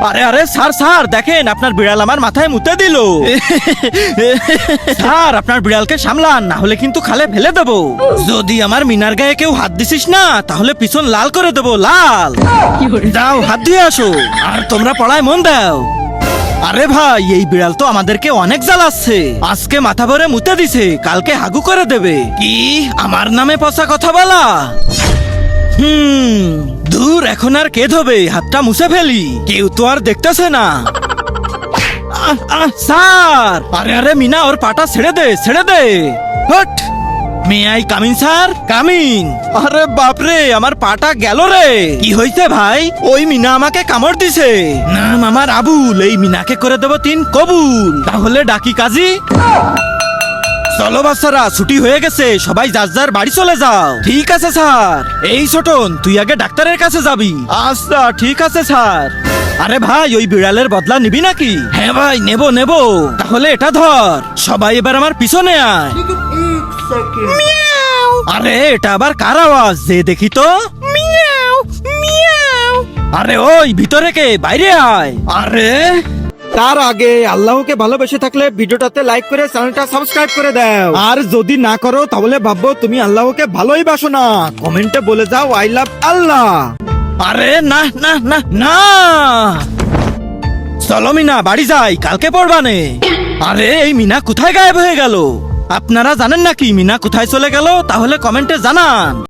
আরে আরে sir sir দেখেন আপনার বিড়াল আমার মাথায় মুতে দিল। স্যার আপনার বিড়ালকে সামলান, না হলে কিন্তু খালে ফেলে দেবো। যদি আমার মিনার গায়ে কেউ হাত দিছিস না তাহলে পিছন লাল করে দেবো, লাল। যাও হাত দিয়ে আসো, আর তোমরা পড়ায় মন দাও। আরে ভাই এই বিড়াল তো আমাদেরকে অনেক জ্বালাচ্ছে। আজকে মাথা ভরে মুতে দিছে, কালকে হাগু করে দেবে। কি আমার নামে পচা কথা বলা? দূর, এখন আর কে ধোবে, হাতটা মুছে ফেলি, কেউ তো আর দেখতেছে না। স্যার, আরে আরে মিনা ওর পাটা ছেড়ে দে, ছেড়ে দে। হট, may I come in sir? Come in. আরে বাপরে, আমার পাটা গেল রে। কি হইছে ভাই? ওই মিনা আমাকে কামড় দিছে। নাম আমার আবুল, এই মিনাকে করে দেব 3 কবুল। তাহলে ডাকি কাজী? চলো বাচ্চারা, ছুটি হয়ে গেছে, সবাই যার যার বাড়ি চলে যাও। ঠিক আছে স্যার। এই ছোটন, তুই আগে ডাক্তারের কাছে যাবি। আচ্ছা ঠিক আছে স্যার। আরে ভাই ওই বিড়ালের বদলা নিবি নাকি? হ্যাঁ ভাই নেব নেব। তাহলে এটা ধর, সবাই এবার আমার পিছনে আয়। আরে এটা আবার কার আওয়াজ, যে দেখি তো। আরে ওই ভিতরে কে, বাইরে আয়। আরে তার আগে আল্লাহকে ভালোবেসে থাকলে ভিডিওটাতে লাইক করে চ্যানেলটা সাবস্ক্রাইব করে দাও। আর যদি না করো তাহলে ভাববো তুমি আল্লাহকে ভালোই বাসো না। কমেন্টে বলে যাও আই লাভ আল্লাহ। আরে না না না না, চলো মিনা বাড়ি যাই, কালকে পড়বানে। আরে এই মিনা কোথায় গায়েব হয়ে গেল? আপনারা জানেন নাকি মিনা কোথায় চলে গেল? তাহলে কমেন্টে জানান।